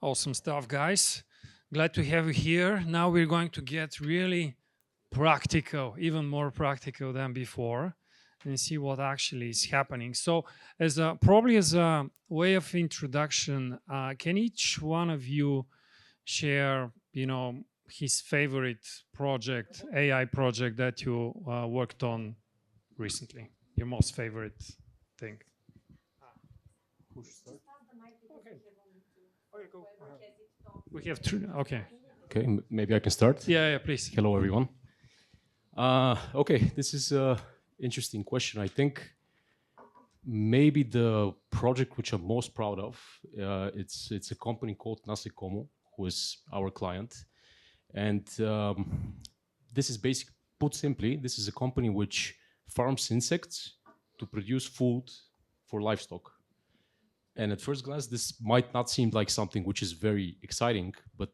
Awesome stuff, guys. Glad to have you here. Now we're going to get really practical, even more practical than before, and see what actually is happening. So, probably as a way of introduction, can each one of you share, his favorite project, AI project that you worked on recently? Your most favorite thing. Who should start? Okay. Okay, go. We have two. Okay. Okay, maybe I can start. Yeah, please. Hello, everyone. Okay, this is an interesting question. I think maybe the project which I'm most proud of, it's a company called Nasikomo, who is our client. And this is put simply, this is a company which farms insects to produce food for livestock. And at first glance, this might not seem like something which is very exciting, but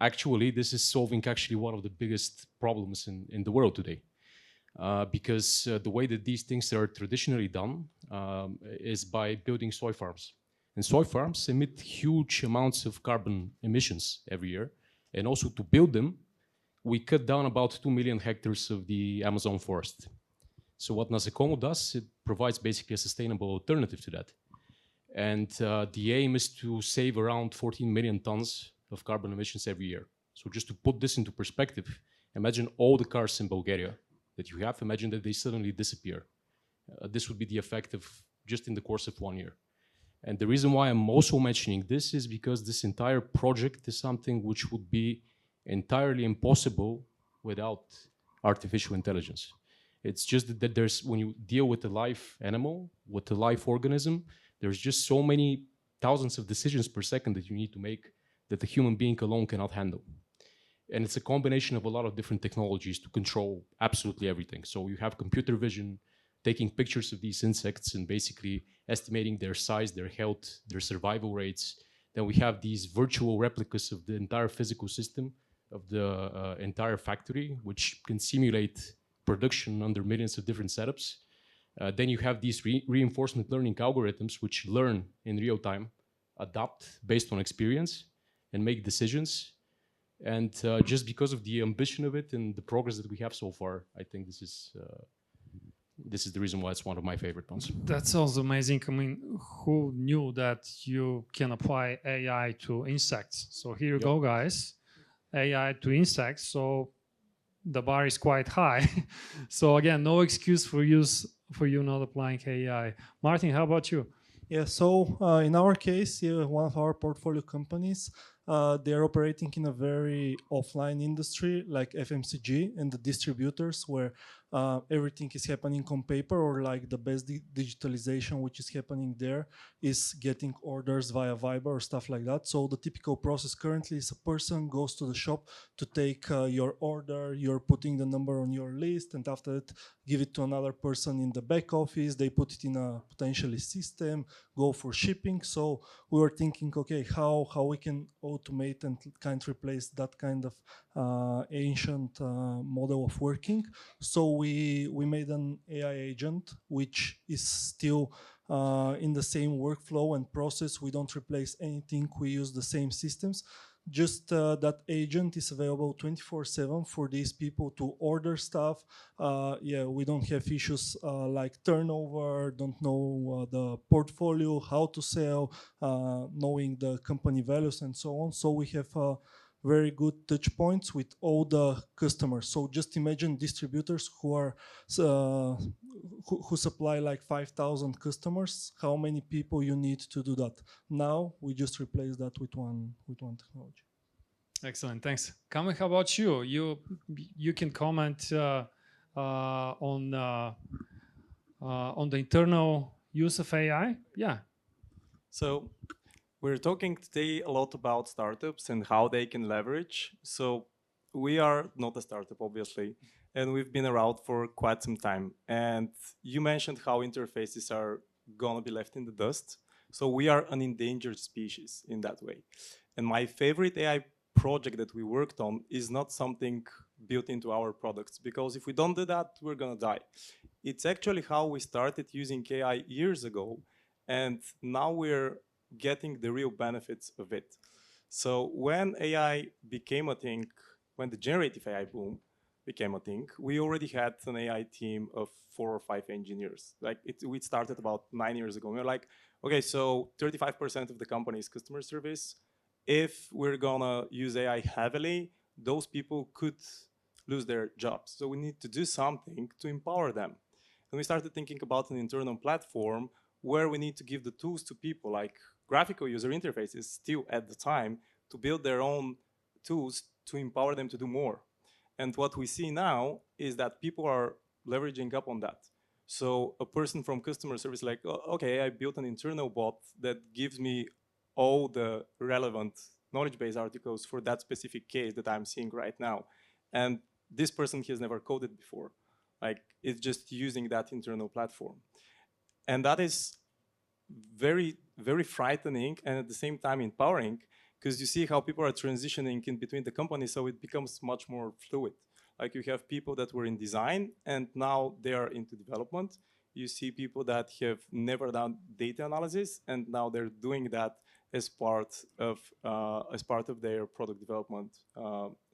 actually, this is solving actually one of the biggest problems in the world today. Because the way that these things are traditionally done is by building soy farms. And soy farms emit huge amounts of carbon emissions every year. And also to build them, we cut down about 2 million hectares of the Amazon forest. So what Nasikomo does, it provides basically a sustainable alternative to that. And the aim is to save around 14 million tons of carbon emissions every year. So just to put this into perspective, imagine all the cars in Bulgaria that you have, imagine that they suddenly disappear. This would be the effect of just in the course of 1 year. And the reason why I'm also mentioning this is because this entire project is something which would be entirely impossible without artificial intelligence. It's just that when you deal with a live animal, with a live organism, there's just so many thousands of decisions per second that you need to make that the human being alone cannot handle. And it's a combination of a lot of different technologies to control absolutely everything. So you have computer vision, taking pictures of these insects and basically estimating their size, their health, their survival rates. Then we have these virtual replicas of the entire physical system of the entire factory, which can simulate production under millions of different setups. Then you have these reinforcement learning algorithms which learn in real time, adapt based on experience, and make decisions. And just because of the ambition of it and the progress that we have so far, I think this is the reason why it's one of my favorite ones. That sounds amazing. I mean, who knew that you can apply AI to insects? So here you go, guys. AI to insects. So the bar is quite high. So again, no excuse for you not applying AI. Martin, how about you? Yeah, so in our case, one of our portfolio companies, they're operating in a very offline industry like FMCG and the distributors where everything is happening on paper, or like the best digitalization which is happening there is getting orders via Viber or stuff like that. So the typical process currently is a person goes to the shop to take your order, you're putting the number on your list, and after that give it to another person in the back office, they put it in a potentially system, go for shipping. So we were thinking, okay, how we can automate and kind of replace that kind of ancient model of working. So we made an AI agent which is still in the same workflow and process. We don't replace anything. We use the same systems. Just that agent is available 24/7 for these people to order stuff. Yeah, we don't have issues like turnover, don't know the portfolio, how to sell, knowing the company values and so on. So we have very good touch points with all the customers. So just imagine distributors who are who supply like 5,000 customers. How many people you need to do that? Now we just replace that with one technology. Excellent, thanks. Kame, how about you? You can comment on the internal use of AI. Yeah. So we're talking today a lot about startups and how they can leverage. So we are not a startup, obviously, and we've been around for quite some time. And you mentioned how interfaces are gonna be left in the dust. So we are an endangered species in that way. And my favorite AI project that we worked on is not something built into our products, because if we don't do that, we're gonna die. It's actually how we started using AI years ago, and now we're getting the real benefits of it. So when AI became a thing, when the generative AI boom became a thing, we already had an AI team of 4 or 5 engineers. Like we started about 9 years ago. We were like, okay, so 35% of the company is customer service. If we're gonna use AI heavily, those people could lose their jobs. So we need to do something to empower them. And we started thinking about an internal platform where we need to give the tools to people, like graphical user interfaces still at the time, to build their own tools to empower them to do more. And what we see now is that people are leveraging up on that. So a person from customer service like, "Oh, okay, I built an internal bot that gives me all the relevant knowledge base articles for that specific case that I'm seeing right now. And this person has never coded before. Like, it's just using that internal platform. And that is very, very frightening and at the same time empowering, because you see how people are transitioning in between the companies, so it becomes much more fluid. Like, you have people that were in design and now they are into development. You see people that have never done data analysis and now they're doing that as part of their product development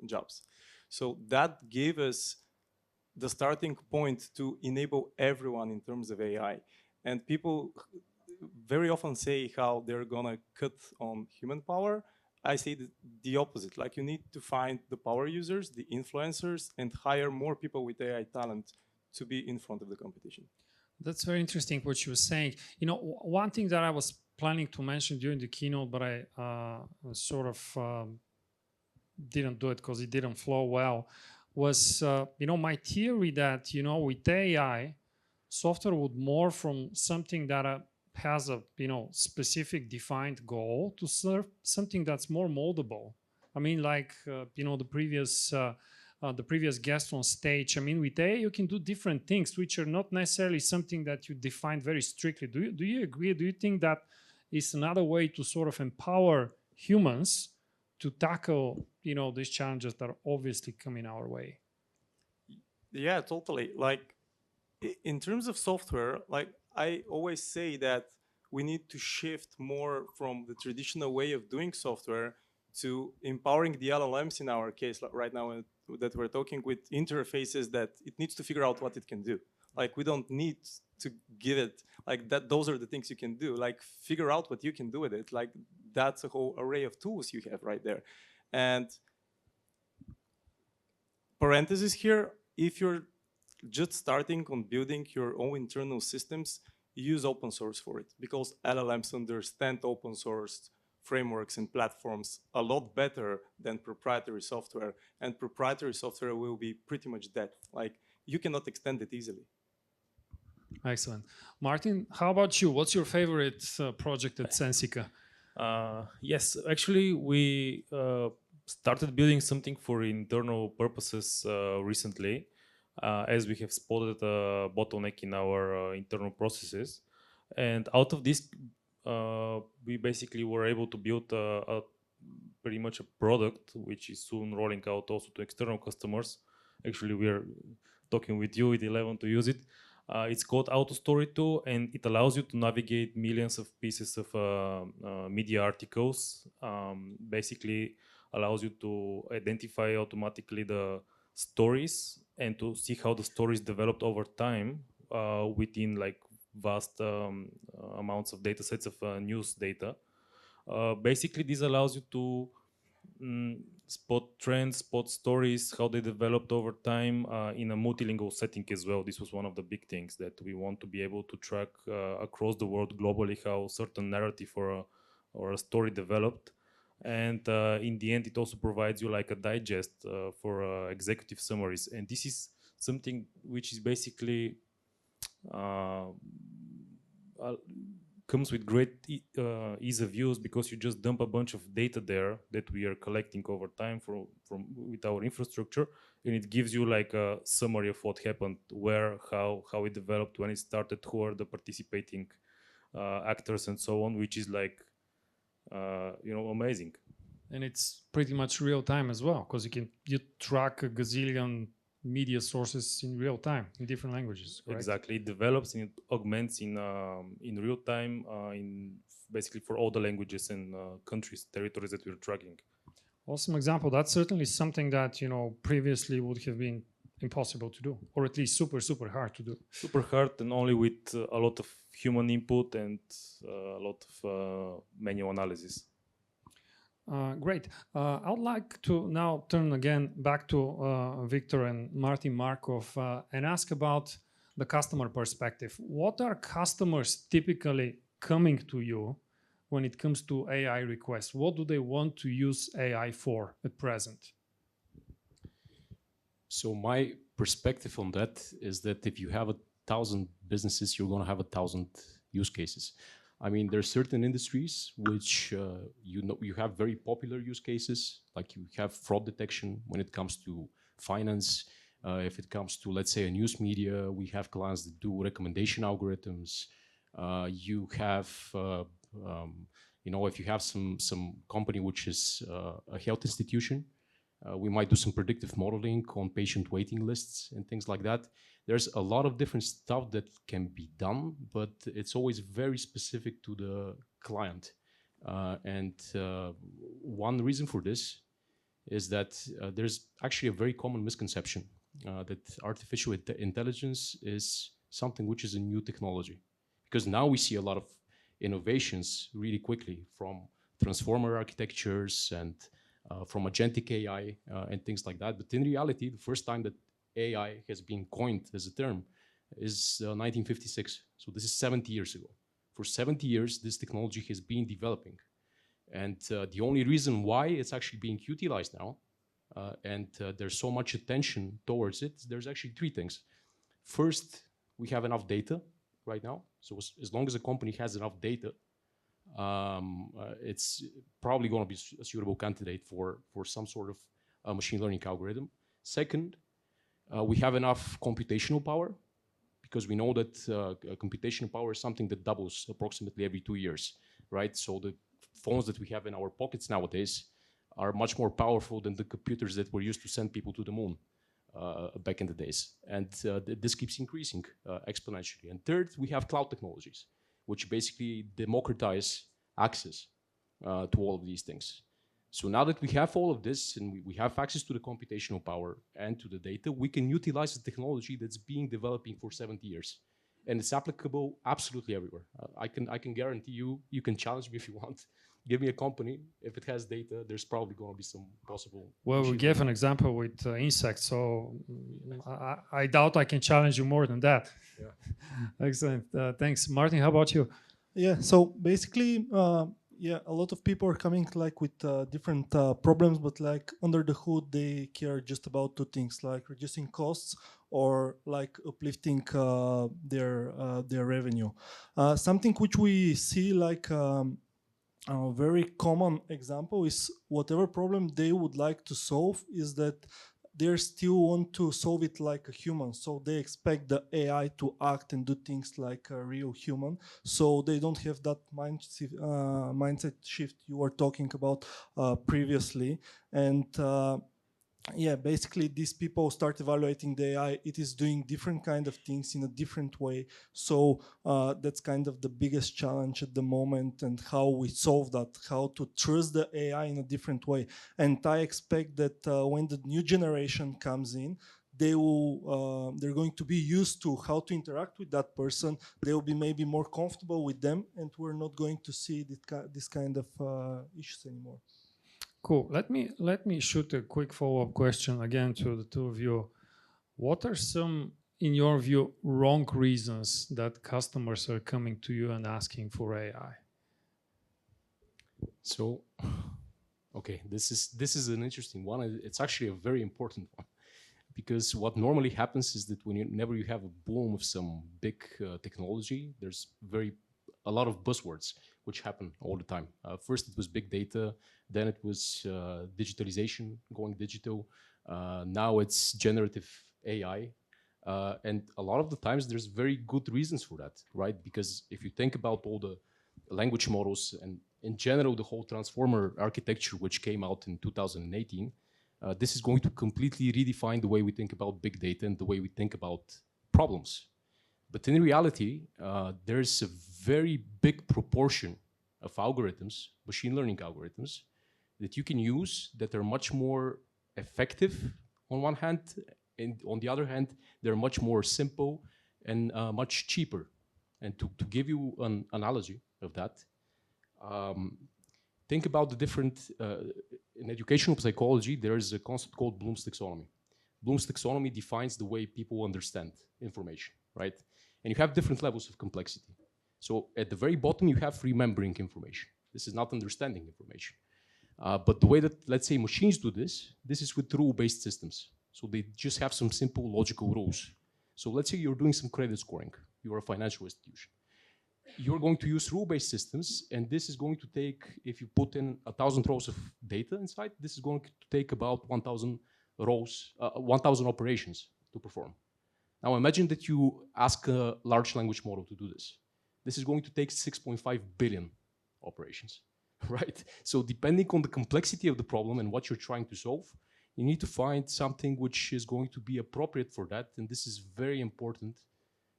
jobs. So that gave us the starting point to enable everyone in terms of AI. And people very often say how they're gonna cut on human power. I say the opposite. Like, you need to find the power users, the influencers, and hire more people with AI talent to be in front of the competition. That's very interesting what you were saying. You know, one thing that I was planning to mention during the keynote, but I sort of didn't do it because it didn't flow well, was, you know, my theory that, you know, with AI, software would morph from something that has a, you know, specific defined goal to serve something that's more moldable. I mean, like, you know, the previous guest on stage, I mean, with AI, you can do different things, which are not necessarily something that you define very strictly. Do you agree? Do you think that is another way to sort of empower humans to tackle, you know, these challenges that are obviously coming our way? Yeah, totally. Like, in terms of software, like, I always say that we need to shift more from the traditional way of doing software to empowering the LLMs in our case right now that we're talking with interfaces that it needs to figure out what it can do. Like, we don't need to give it like that. Those are the things you can do. Like, figure out what you can do with it. Like, that's a whole array of tools you have right there. And parenthesis here, if you're just starting on building your own internal systems, use open source for it, because LLMs understand open source frameworks and platforms a lot better than proprietary software, and proprietary software will be pretty much dead. Like, you cannot extend it easily. Excellent. Martin, how about you? What's your favorite project at Sensica? Yes, actually, we started building something for internal purposes recently, as we have spotted a bottleneck in our internal processes. And out of this, we basically were able to build pretty much a product, which is soon rolling out also to external customers. Actually, we're talking with you, with Eleven, to use it. It's called AutoStory 2, and it allows you to navigate millions of pieces of media articles. Basically allows you to identify automatically the stories and to see how the stories developed over time within like vast amounts of data sets of news data. Basically, this allows you to spot trends, spot stories, how they developed over time in a multilingual setting as well. This was one of the big things that we want to be able to track across the world globally, how certain narrative or a story developed. And in the end, it also provides you like a digest for executive summaries. And this is something which is basically comes with great ease of use, because you just dump a bunch of data there that we are collecting over time from with our infrastructure, and it gives you like a summary of what happened, where, how it developed, when it started, who are the participating actors, and so on, which is like you know, amazing. And it's pretty much real time as well, because you track a gazillion media sources in real time in different languages, correct? Exactly, it develops and it augments in real time, basically for all the languages and countries, territories that we're tracking. Awesome example. That's certainly something that previously would have been impossible to do, or at least super hard to do. Super hard and only with a lot of human input and a lot of manual analysis. Great. I would like to now turn again back to Victor and Martin Markov and ask about the customer perspective. What are customers typically coming to you when it comes to AI requests? What do they want to use AI for at present? So my perspective on that is that if you have 1,000 businesses, you're going to have 1,000 use cases. I mean, there are certain industries which you have very popular use cases, like you have fraud detection when it comes to finance. If it comes to, let's say, a news media, we have clients that do recommendation algorithms. You have, if you have some company which is a health institution, we might do some predictive modeling on patient waiting lists and things like that. There's a lot of different stuff that can be done, but it's always very specific to the client. One reason for this is that there's actually a very common misconception that artificial intelligence is something which is a new technology. Because now we see a lot of innovations really quickly from transformer architectures and from agentic AI and things like that. But in reality, the first time that AI has been coined as a term is 1956. So this is 70 years ago. For 70 years, this technology has been developing. And the only reason why it's actually being utilized now, and there's so much attention towards it, there's actually three things. First, we have enough data right now. So as long as a company has enough data, it's probably going to be a suitable candidate for some sort of machine learning algorithm. Second, we have enough computational power, because we know that computational power is something that doubles approximately every 2 years, right? So the phones that we have in our pockets nowadays are much more powerful than the computers that were used to send people to the moon back in the days. And this keeps increasing exponentially. And third, we have cloud technologies, which basically democratize access to all of these things. So now that we have all of this and we have access to the computational power and to the data, we can utilize the technology that's being developing for 70 years. And it's applicable absolutely everywhere. I can guarantee you can challenge me if you want. Give me a company, if it has data, there's probably going to be some possible. Well, we gave an example with insects, so I doubt I can challenge you more than that. Yeah. Excellent. Thanks. Martin, how about you? Yeah, so basically, a lot of people are coming with different problems, but under the hood, they care just about two things, like reducing costs or uplifting their revenue. Something which we see a very common example is whatever problem they would like to solve is that they still want to solve it like a human. So they expect the AI to act and do things like a real human. So they don't have that mindset shift you were talking about previously. And basically these people start evaluating the AI. It is doing different kind of things in a different way. So that's kind of the biggest challenge at the moment, and how we solve that, how to trust the AI in a different way. And I expect that when the new generation comes in, they're going to be used to how to interact with that person. They will be maybe more comfortable with them, and we're not going to see this kind of issues anymore. Cool. Let me shoot a quick follow-up question again to the two of you. What are some, in your view, wrong reasons that customers are coming to you and asking for AI? So, okay, this is an interesting one. It's actually a very important one, because what normally happens is that whenever you have a boom of some big technology, there's a lot of buzzwords which happen all the time. First it was big data, then it was digitalization, going digital. Now it's generative AI. And a lot of the times there's very good reasons for that, right? Because if you think about all the language models and in general the whole transformer architecture which came out in 2018, This is going to completely redefine the way we think about big data and the way we think about problems. But in reality, there's a very big proportion of algorithms, machine learning algorithms, that you can use that are much more effective on one hand, and on the other hand, they're much more simple and much cheaper. And to give you an analogy of that, think about the different, in educational psychology, there is a concept called Bloom's taxonomy. Bloom's taxonomy defines the way people understand information, right? And you have different levels of complexity. So at the very bottom, you have remembering information. This is not understanding information. But the way that, let's say, machines do this is with rule-based systems. So they just have some simple logical rules. So let's say you're doing some credit scoring. You're a financial institution. You're going to use rule-based systems, and this is going to take, if you put in 1,000 rows of data inside, this is going to take about 1,000 rows, 1,000 operations to perform. Now imagine that you ask a large language model to do this. This is going to take 6.5 billion operations, right? So depending on the complexity of the problem and what you're trying to solve, you need to find something which is going to be appropriate for that. And this is very important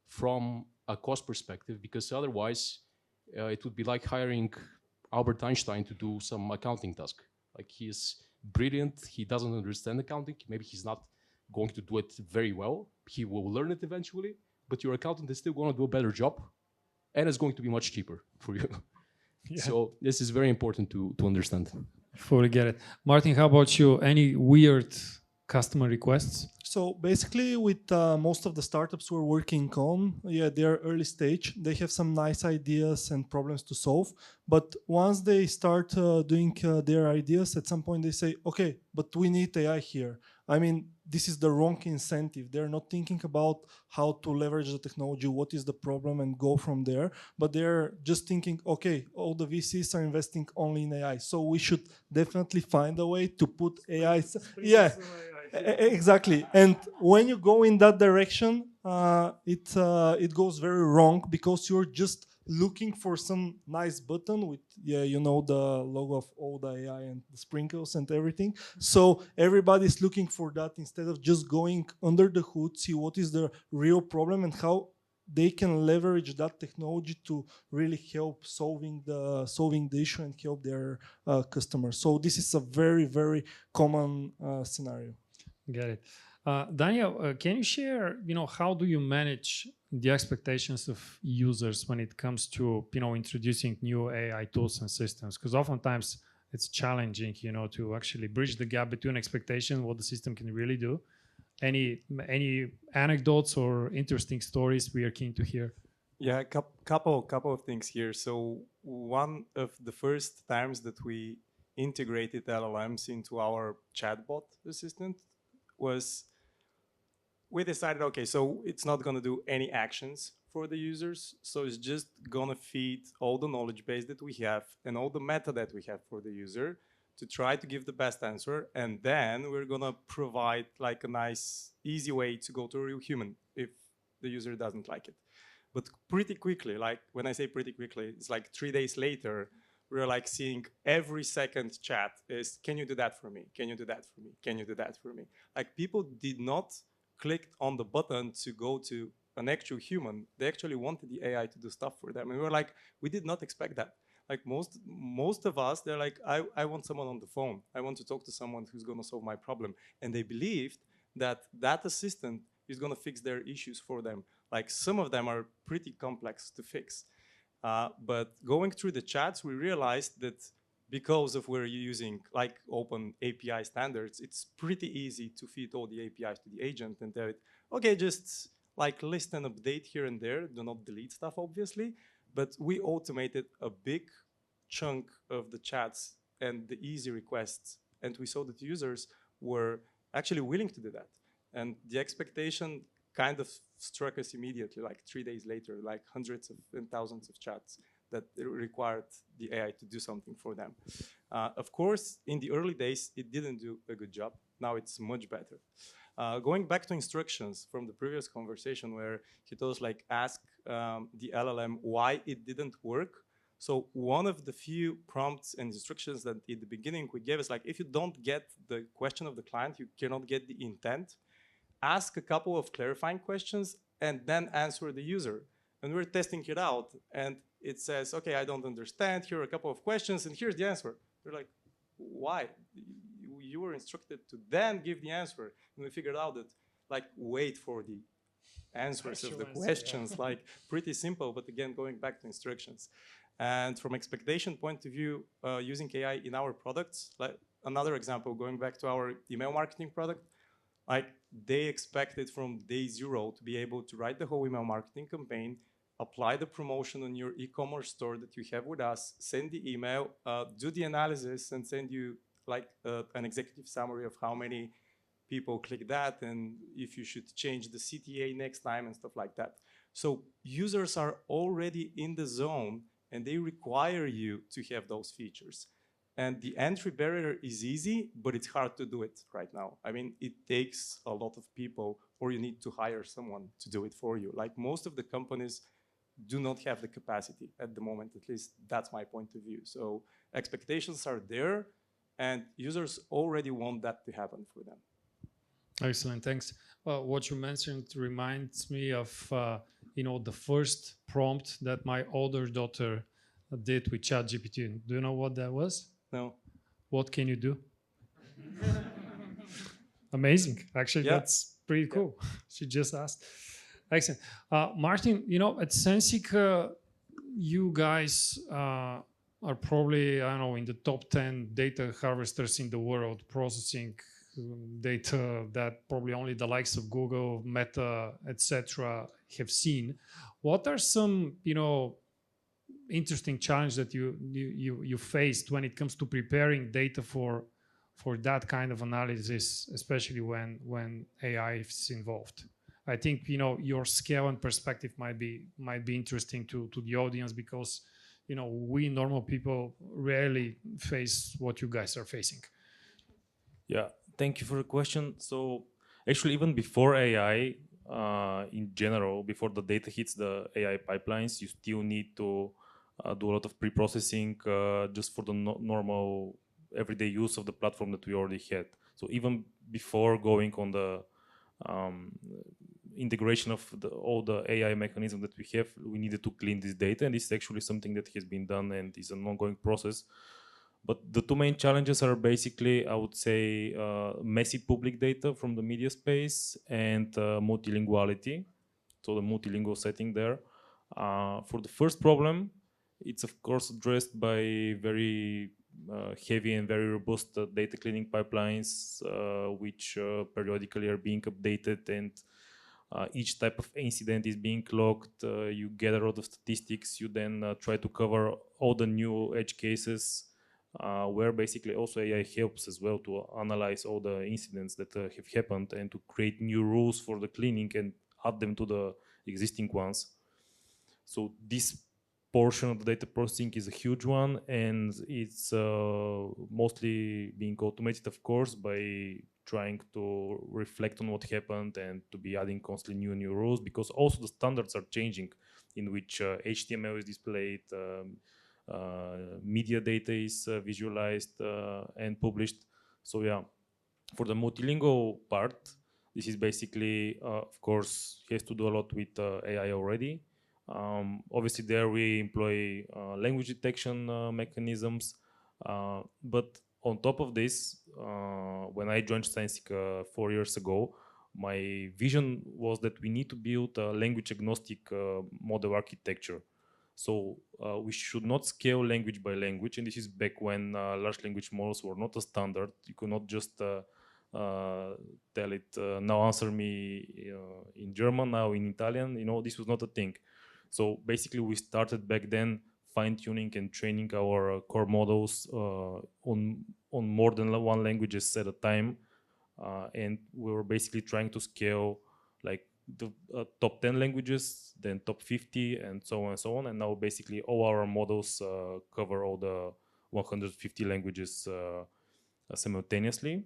from a cost perspective, because otherwise it would be like hiring Albert Einstein to do some accounting task. Like, he is brilliant, he doesn't understand accounting, maybe he's not going to do it very well, he will learn it eventually, but your accountant is still going to do a better job, and it's going to be much cheaper for you. Yeah. So this is very important to understand. Fully get it. Martin, how about you? Any weird customer requests? So basically, with most of the startups we're working on, yeah, they're early stage. They have some nice ideas and problems to solve. But once they start doing their ideas, at some point they say, okay, but we need AI here. I mean, this is the wrong incentive. They're not thinking about how to leverage the technology, what is the problem, and go from there. But they're just thinking, okay, all the VCs are investing only in AI, so we should definitely find a way to put AI. Yeah, exactly. And when you go in that direction, it goes very wrong, because you're just looking for some nice button with, yeah, you know, the logo of all the AI and the sprinkles and everything. So everybody's looking for that instead of just going under the hood, see what is the real problem and how they can leverage that technology to really help solving the issue and help their customers. So this is a very, very common scenario. Get it. Daniel, can you share, how do you manage the expectations of users when it comes to, introducing new AI tools and systems? Because oftentimes it's challenging, to actually bridge the gap between expectation, what the system can really do. Any anecdotes or interesting stories we are keen to hear? Yeah, a couple of things here. So one of the first times that we integrated LLMs into our chatbot assistant was, we decided, okay, so it's not going to do any actions for the users. So it's just going to feed all the knowledge base that we have and all the meta that we have for the user to try to give the best answer. And then we're going to provide like a nice, easy way to go to a real human if the user doesn't like it. But pretty quickly, like when I say pretty quickly, it's like 3 days later, we're like seeing every second chat is, can you do that for me? Can you do that for me? Can you do that for me? Like, people did not click on the button to go to an actual human. They actually wanted the AI to do stuff for them. And we were like, we did not expect that. Like most of us, they're like, I want someone on the phone. I want to talk to someone who's going to solve my problem. And they believed that that assistant is going to fix their issues for them. Like, some of them are pretty complex to fix. But going through the chats, we realized that because of we're using like open API standards, it's pretty easy to feed all the APIs to the agent and tell it, okay, just like list and update here and there. Do not delete stuff, obviously. But we automated a big chunk of the chats and the easy requests. And we saw that users were actually willing to do that. And the expectation kind of struck us immediately, like 3 days later, like hundreds and thousands of chats that required the AI to do something for them. Of course, in the early days, it didn't do a good job. Now it's much better. Going back to instructions from the previous conversation where he told us, like, ask the LLM why it didn't work. So one of the few prompts and instructions that in the beginning we gave is like, if you don't get the question of the client, you cannot get the intent, ask a couple of clarifying questions and then answer the user. And we're testing it out and it says, okay, I don't understand, here are a couple of questions and here's the answer. We're like, why? You were instructed to then give the answer. And we figured out that like, wait for the answers of the questions, like pretty simple, but again, going back to instructions. And from expectation point of view, using AI in our products, like another example, going back to our email marketing product, like they expected from day zero to be able to write the whole email marketing campaign, apply the promotion on your e-commerce store that you have with us, send the email, do the analysis and send you like an executive summary of how many people click that and if you should change the CTA next time and stuff like that. So users are already in the zone and they require you to have those features. And the entry barrier is easy, but it's hard to do it right now. I mean, it takes a lot of people or you need to hire someone to do it for you. Like most of the companies do not have the capacity at the moment, at least that's my point of view. So expectations are there and users already want that to happen for them. Excellent, thanks. Well, what you mentioned reminds me of the first prompt that my older daughter did with ChatGPT. Do you know what that was? No. What can you do? Amazing. Actually, Yeah. that's pretty cool. She just asked. Excellent. Martin, at Sensic, you guys are probably, I don't know, in the top 10 data harvesters in the world, processing data that probably only the likes of Google, Meta, etc. have seen. What are some, interesting challenges that you faced when it comes to preparing data for that kind of analysis, especially when AI is involved? I think your scale and perspective might be interesting to the audience because we normal people rarely face what you guys are facing. Yeah, thank you for the question. So actually, even before AI, in general, before the data hits the AI pipelines, you still need to do a lot of pre-processing just for the normal everyday use of the platform that we already had. So even before going on the integration of all the AI mechanisms that we have, we needed to clean this data, and this is actually something that has been done and is an ongoing process. But the two main challenges are basically, I would say, messy public data from the media space and multilinguality, so the multilingual setting there. For the first problem, it's of course addressed by very heavy and very robust data cleaning pipelines, which periodically are being updated, and each type of incident is being logged. You gather a lot of statistics. You then try to cover all the new edge cases, where basically also AI helps as well to analyze all the incidents that have happened and to create new rules for the cleaning and add them to the existing ones. So this portion of the data processing is a huge one, and it's mostly being automated, of course, by trying to reflect on what happened and to be adding constantly new rules, because also the standards are changing in which HTML is displayed, media data is visualized and published. So yeah, for the multilingual part, this is basically, of course, has to do a lot with AI already. Obviously there we employ language detection mechanisms, but on top of this, when I joined Sensic 4 years ago, my vision was that we need to build a language agnostic model architecture. So we should not scale language by language, and this is back when large language models were not a standard. You could not just tell it, now answer me in German, now in Italian. This was not a thing. So basically we started back then fine-tuning and training our core models on more than one languages at a time. And we were basically trying to scale like the top 10 languages, then top 50, and so on and so on. And now basically all our models cover all the 150 languages simultaneously.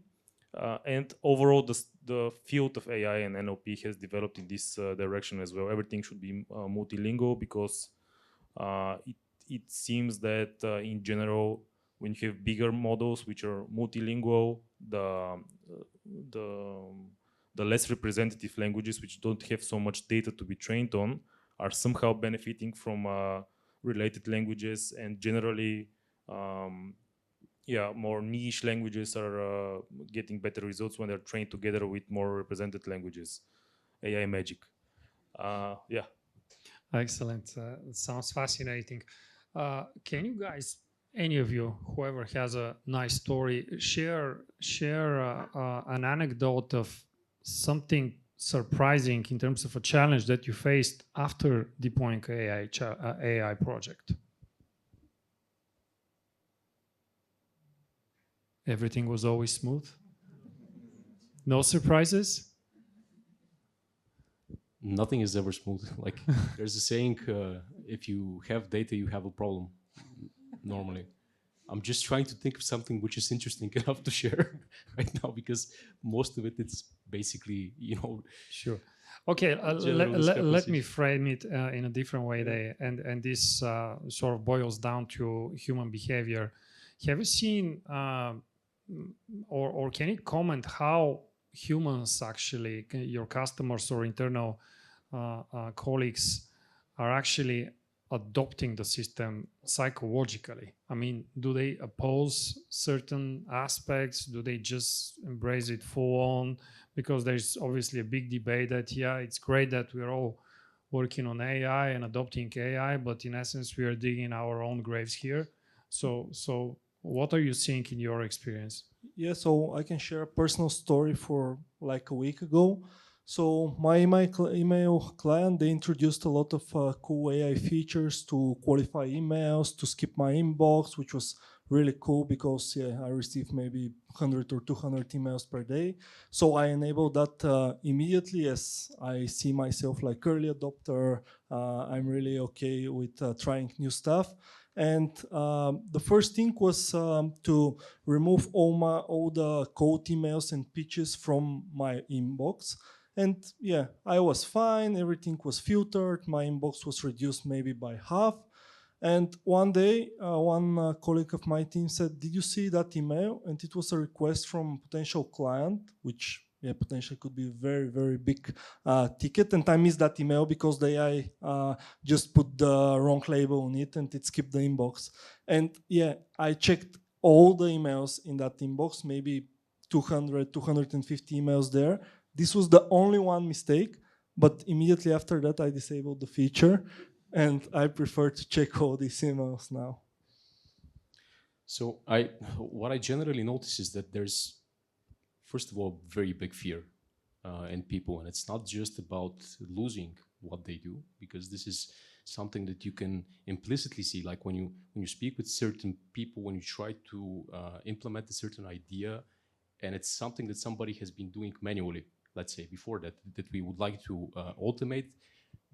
And overall, the field of AI and NLP has developed in this direction as well. Everything should be multilingual because it seems that in general, when you have bigger models which are multilingual, the less representative languages which don't have so much data to be trained on are somehow benefiting from related languages, and generally more niche languages are getting better results when they're trained together with more represented languages. AI magic. Yeah. Excellent. It sounds fascinating. Can you guys, any of you, whoever has a nice story, share an anecdote of something surprising in terms of a challenge that you faced after deploying AI project? Everything was always smooth? No surprises? Nothing is ever smooth. Like there's a saying, if you have data, you have a problem. Normally, I'm just trying to think of something which is interesting enough to share right now, because most of it's basically, Sure. Okay, let me frame it in a different way. And this sort of boils down to human behavior. Have you seen, or can you comment how humans actually, your customers or internal colleagues, are actually adopting the system psychologically? I mean, do they oppose certain aspects? Do they just embrace it full on? Because there's obviously a big debate that, yeah, it's great that we're all working on AI and adopting AI, but in essence, we are digging our own graves here. So what are you seeing in your experience? Yeah, so I can share a personal story for like a week ago. So my email client, they introduced a lot of cool AI features to qualify emails, to skip my inbox, which was really cool because I receive maybe 100 or 200 emails per day. So I enabled that immediately, as I see myself like early adopter. I'm really okay with trying new stuff. And the first thing was to remove all the cold emails and pitches from my inbox. And yeah, I was fine. Everything was filtered. My inbox was reduced maybe by half. And one day, one colleague of my team said, "Did you see that email?" And it was a request from a potential client, which potentially could be a very, very big ticket. And I missed that email because the AI just put the wrong label on it and it skipped the inbox. And I checked all the emails in that inbox, maybe 200, 250 emails there. This was the only one mistake, but immediately after that, I disabled the feature, and I prefer to check all these emails now. So what I generally notice is that there's, first of all, very big fear in people, and it's not just about losing what they do, because this is something that you can implicitly see, like when you speak with certain people, when you try to implement a certain idea, and it's something that somebody has been doing manually, let's say before that we would like to automate,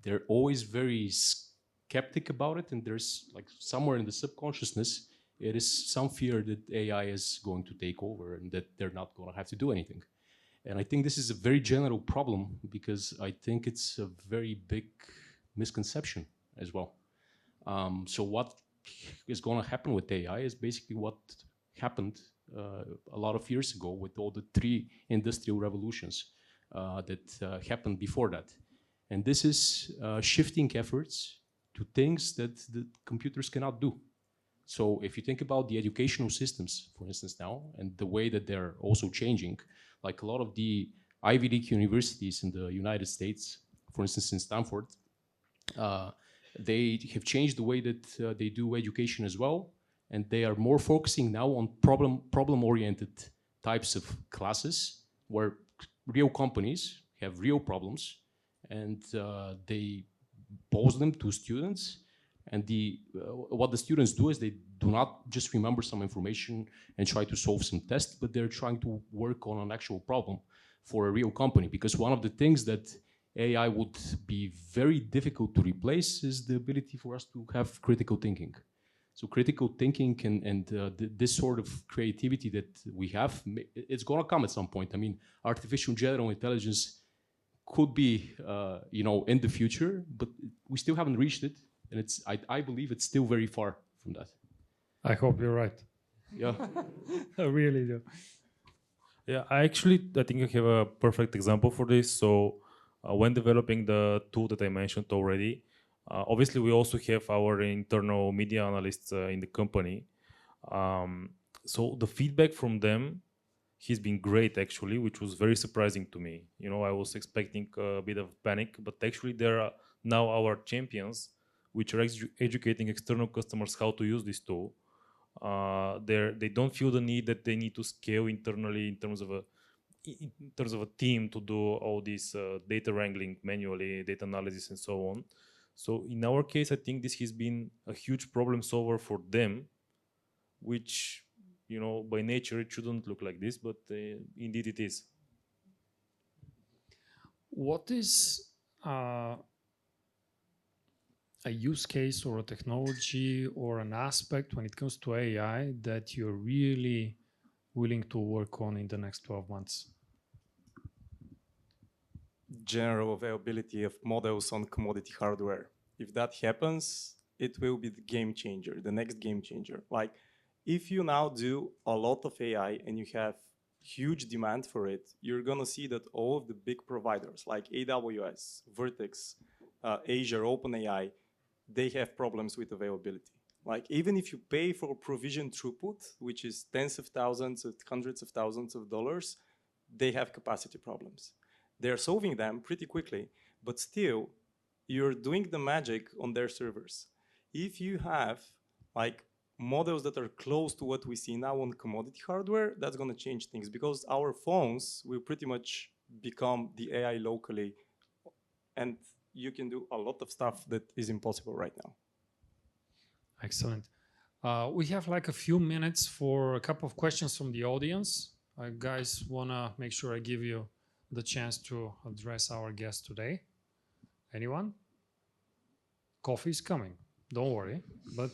they're always very skeptic about it, and there's like somewhere in the subconsciousness, it is some fear that AI is going to take over and that they're not going to have to do anything. And I think this is a very general problem, because I think it's a very big misconception as well. So what is going to happen with AI is basically what happened a lot of years ago with all the 3 industrial revolutions that happened before that. And this is shifting efforts to things that the computers cannot do. So if you think about the educational systems, for instance, now, and the way that they're also changing, like a lot of the Ivy League universities in the United States, for instance, in Stanford, they have changed the way that they do education as well. And they are more focusing now on problem-oriented types of classes, where real companies have real problems, and they pose them to students. And what the students do is they do not just remember some information and try to solve some tests, but they're trying to work on an actual problem for a real company. Because one of the things that AI would be very difficult to replace is the ability for us to have critical thinking. So critical thinking and this sort of creativity that we have, it's going to come at some point. I mean, artificial general intelligence could be, in the future, but we still haven't reached it. and I believe it's still very far from that. I hope you're right. Yeah. I really do. Yeah, I think I have a perfect example for this. So, when developing the tool that I mentioned already, obviously we also have our internal media analysts in the company. Um, so the feedback from them has been great, actually, which was very surprising to me. You know, I was expecting a bit of panic, but actually they are now our champions, which are educating external customers how to use this tool. They don't feel the need that they need to scale internally in terms of a team to do all this data wrangling manually, data analysis, and so on. So in our case, I think this has been a huge problem solver for them, which, you know, by nature it shouldn't look like this, but indeed it is. What is a use case or a technology or an aspect when it comes to AI that you're really willing to work on in the next 12 months? General availability of models on commodity hardware. If that happens, it will be the game changer, the next game changer. Like, if you now do a lot of AI and you have huge demand for it, you're gonna see that all of the big providers like AWS, Vertex, Azure, OpenAI, they have problems with availability. Like, even if you pay for provision throughput, which is tens of thousands, hundreds of thousands of dollars, they have capacity problems. They're solving them pretty quickly, but still, you're doing the magic on their servers. If you have like models that are close to what we see now on commodity hardware, that's going to change things, because our phones will pretty much become the AI locally, and you can do a lot of stuff that is impossible right now. Excellent. We have like a few minutes for a couple of questions from the audience. Guys, want to make sure I give you the chance to address our guest today. Anyone? Coffee is coming, don't worry, but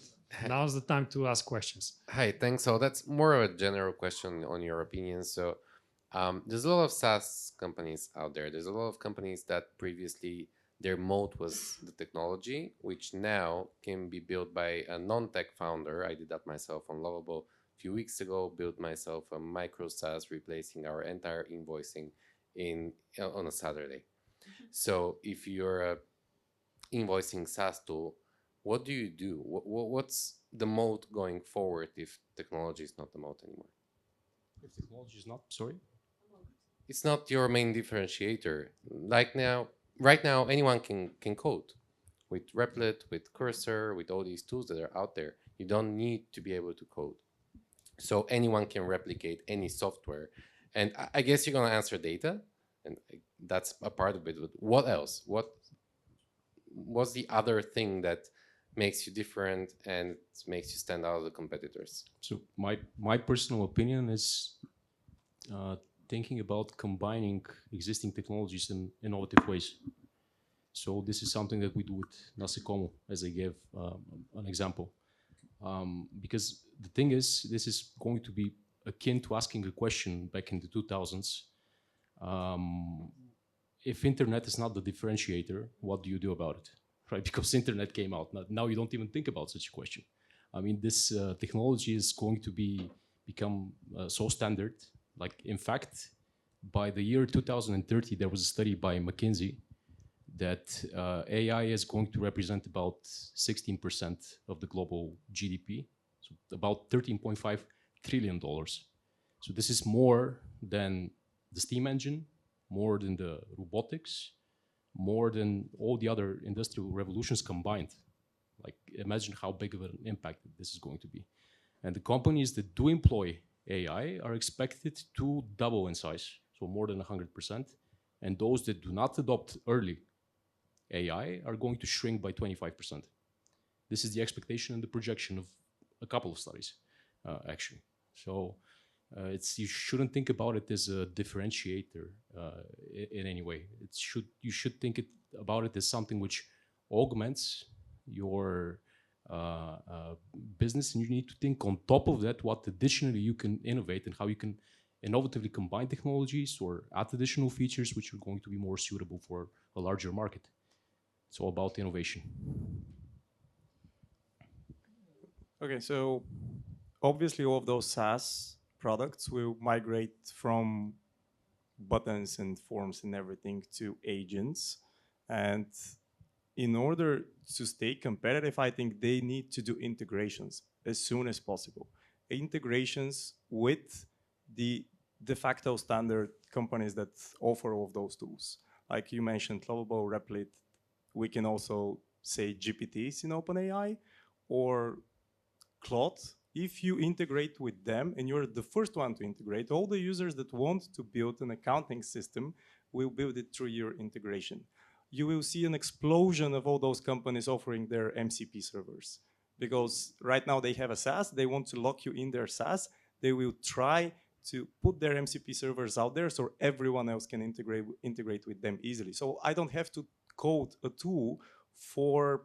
now's the time to ask questions. Hi, thanks. So that's more of a general question on your opinion. So there's a lot of SaaS companies out there. There's a lot of companies that previously their moat was the technology, which now can be built by a non-tech founder. I did that myself on Lovable a few weeks ago, built myself a micro SaaS replacing our entire invoicing on a Saturday. So if you're a invoicing SaaS tool, what do you do? What's the moat going forward if technology is not the moat anymore? If technology is not, sorry? It's not your main differentiator. Right now, anyone can code with Replit, with Cursor, with all these tools that are out there. You don't need to be able to code. So anyone can replicate any software. And I guess you're going to answer data, and that's a part of it. But what else? What's the other thing that makes you different and makes you stand out of the competitors? So my personal opinion is thinking about combining existing technologies in innovative ways. So this is something that we do with Nasicomo, as I gave an example. Because the thing is, this is going to be akin to asking a question back in the 2000s. If internet is not the differentiator, what do you do about it? Right? Because internet came out. Now you don't even think about such a question. I mean, this technology is going to become so standard. Like, in fact, by the year 2030, there was a study by McKinsey that AI is going to represent about 16% of the global GDP, so about $13.5 trillion. So this is more than the steam engine, more than the robotics, more than all the other industrial revolutions combined. Like, imagine how big of an impact this is going to be. And the companies that do employ AI are expected to double in size, so more than 100%. And those that do not adopt early AI are going to shrink by 25%. This is the expectation and the projection of a couple of studies, actually. So you shouldn't think about it as a differentiator in any way. You should think about it as something which augments your business, and you need to think on top of that what additionally you can innovate and how you can innovatively combine technologies or add additional features which are going to be more suitable for a larger market. It's all about innovation. Okay, so obviously all of those SaaS products will migrate from buttons and forms and everything to agents. And in order to stay competitive, I think they need to do integrations as soon as possible. Integrations with the de facto standard companies that offer all of those tools. Like you mentioned, Lovable, Replit, we can also say GPTs in OpenAI or Claude. If you integrate with them and you're the first one to integrate, all the users that want to build an accounting system will build it through your integration. You will see an explosion of all those companies offering their MCP servers. Because right now they have a SaaS, they want to lock you in their SaaS, they will try to put their MCP servers out there so everyone else can integrate with them easily. So I don't have to code a tool for,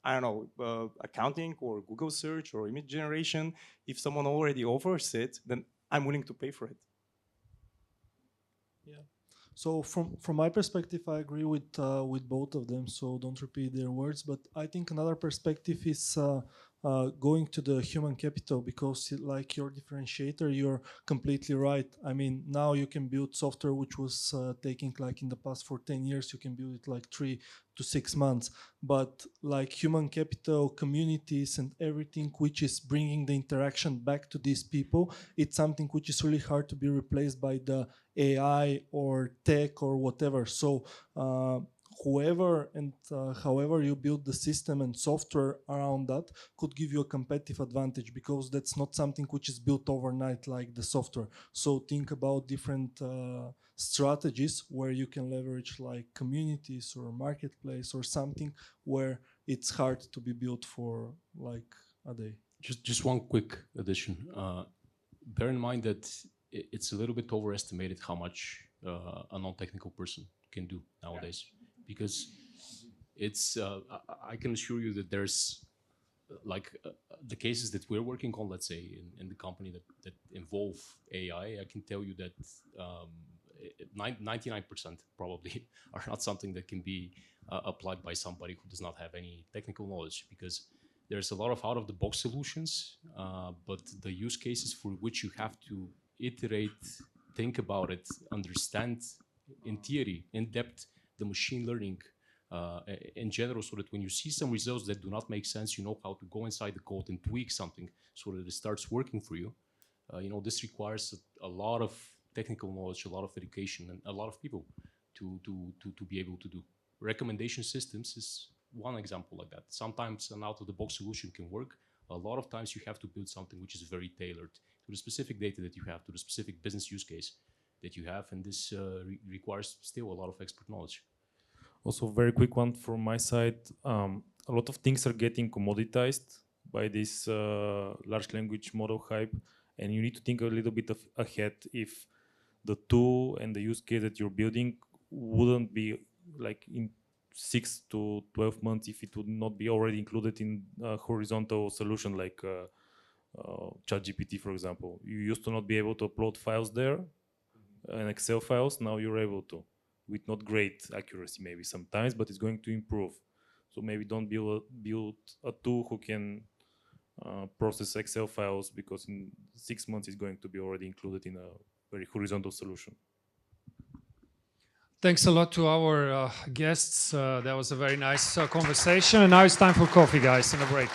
I don't know, accounting or Google search or image generation. If someone already offers it, then I'm willing to pay for it. Yeah. So from my perspective, I agree with both of them. So don't repeat their words. But I think another perspective is going to the human capital, because like your differentiator, you're completely right. I mean, now you can build software which was taking like in the past for 10 years, you can build it like 3 to 6 months. But like human capital, communities and everything which is bringing the interaction back to these people, it's something which is really hard to be replaced by the AI or tech or whatever. So whoever and however you build the system and software around that could give you a competitive advantage, because that's not something which is built overnight like the software. So think about different strategies where you can leverage like communities or marketplace or something where it's hard to be built for like a day. Just one quick addition. Bear in mind that it's a little bit overestimated how much a non-technical person can do nowadays. Because it's, I can assure you that there's like the cases that we're working on, let's say in the company that involve AI, I can tell you that 99% probably are not something that can be applied by somebody who does not have any technical knowledge, because there's a lot of out-of-the-box solutions, but the use cases for which you have to iterate, think about it, understand in theory, in depth, the machine learning in general, so that when you see some results that do not make sense, you know how to go inside the code and tweak something so that it starts working for you. You know, this requires a lot of technical knowledge, a lot of education, and a lot of people to be able to do. Recommendation systems is one example like that. Sometimes an out-of-the-box solution can work. A lot of times you have to build something which is very tailored to the specific data that you have, to the specific business use case that you have, and this requires still a lot of expert knowledge. Also, very quick one from my side. A lot of things are getting commoditized by this large language model hype, and you need to think a little bit ahead if the tool and the use case that you're building wouldn't be like in 6 to 12 months if it would not be already included in a horizontal solution like ChatGPT, for example. You used to not be able to upload files there, and Excel files. Now you're able to, with not great accuracy maybe sometimes, but it's going to improve. So maybe don't build a tool who can process Excel files, because in 6 months it's going to be already included in a very horizontal solution. Thanks a lot to our guests. That was a very nice conversation. And now it's time for coffee, guys, and a break.